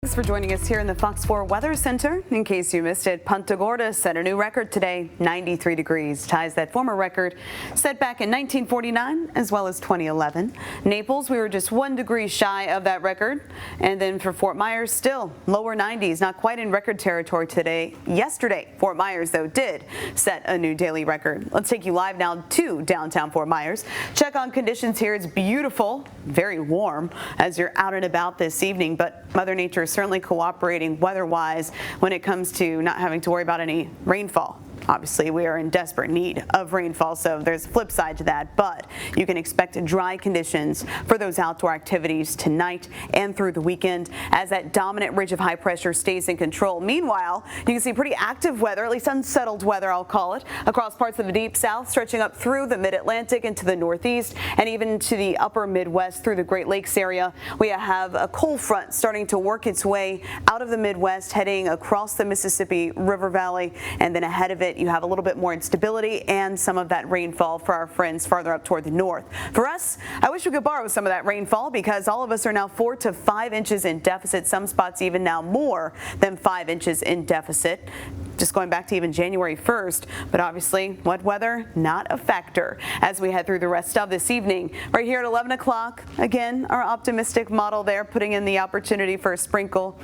Thanks for joining us here in the Fox 4 Weather Center. In case you missed it, Punta Gorda set a new record today, 93 degrees, ties that former record set back in 1949 as well as 2011. Naples, we were just 1 degree shy of that record. And then for Fort Myers, still lower 90s, not quite in record territory today. Yesterday, Fort Myers, though, did set a new daily record. Let's take you live now to downtown Fort Myers. Check on conditions here. It's beautiful, very warm as you're out and about this evening, but Mother Nature is certainly cooperating weather-wise when it comes to not having to worry about any rainfall. Obviously, we are in desperate need of rainfall, so there's a flip side to that, but you can expect dry conditions for those outdoor activities tonight and through the weekend as that dominant ridge of high pressure stays in control. Meanwhile, you can see pretty active weather, at least unsettled weather, I'll call it, across parts of the deep south, stretching up through the mid-Atlantic into the northeast and even to the upper Midwest through the Great Lakes area. We have a cold front starting to work its way out of the Midwest, heading across the Mississippi River Valley, and then ahead of it, you have a little bit more instability and some of that rainfall for our friends farther up toward the north. For us, I wish we could borrow some of that rainfall because all of us are now 4 to 5 inches in deficit, some spots even now more than 5 inches in deficit. Just going back to even January 1st, but obviously wet weather not a factor as we head through the rest of this evening. Right here at 11 o'clock, again, our optimistic model there putting in the opportunity for a sprinkle.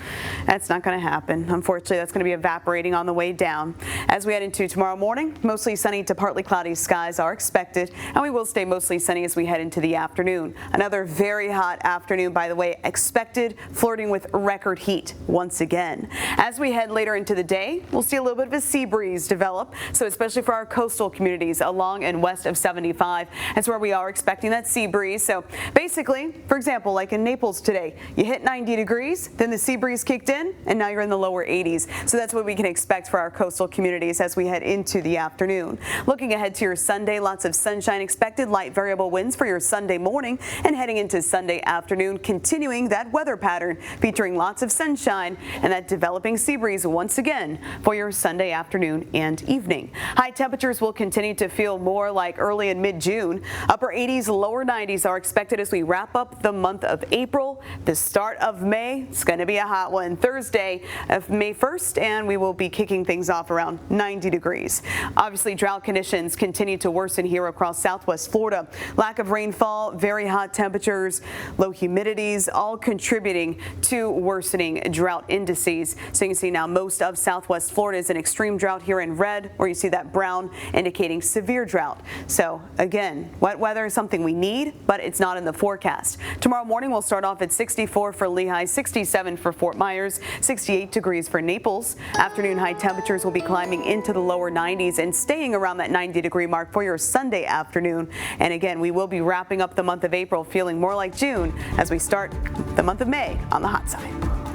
That's not going to happen. Unfortunately, that's going to be evaporating on the way down. As we head into tomorrow morning, mostly sunny to partly cloudy skies are expected, and we will stay mostly sunny as we head into the afternoon. Another very hot afternoon, by the way, expected, flirting with record heat once again. As we head later into the day, we'll see a little bit of a sea breeze develop, so especially for our coastal communities along and west of 75, that's where we are expecting that sea breeze. So basically, for example, like in Naples today, you hit 90 degrees, then the sea breeze kicked in, and now you're in the lower 80s. So that's what we can expect for our coastal communities as we head into the afternoon. Looking ahead to your Sunday, lots of sunshine expected, light variable winds for your Sunday morning, and heading into Sunday afternoon, continuing that weather pattern featuring lots of sunshine and that developing sea breeze once again for your Sunday afternoon and evening. High temperatures will continue to feel more like early and mid-June. Upper 80s, lower 90s are expected as we wrap up the month of April. The start of May, it's going to be a hot one. Thursday of May 1st, and we will be kicking things off around 90 degrees. Obviously, drought conditions continue to worsen here across southwest Florida. Lack of rainfall, very hot temperatures, low humidities, all contributing to worsening drought indices. So you can see now most of southwest Florida is an extreme drought here in red, or you see that brown indicating severe drought. So again, wet weather is something we need, but it's not in the forecast. Tomorrow morning we'll start off at 64 for Lehigh, 67 for Fort Myers, 68 degrees for Naples. Afternoon high temperatures will be climbing into the lower 90s and staying around that 90-degree mark for your Sunday afternoon. And again, we will be wrapping up the month of April feeling more like June as we start the month of May on the hot side.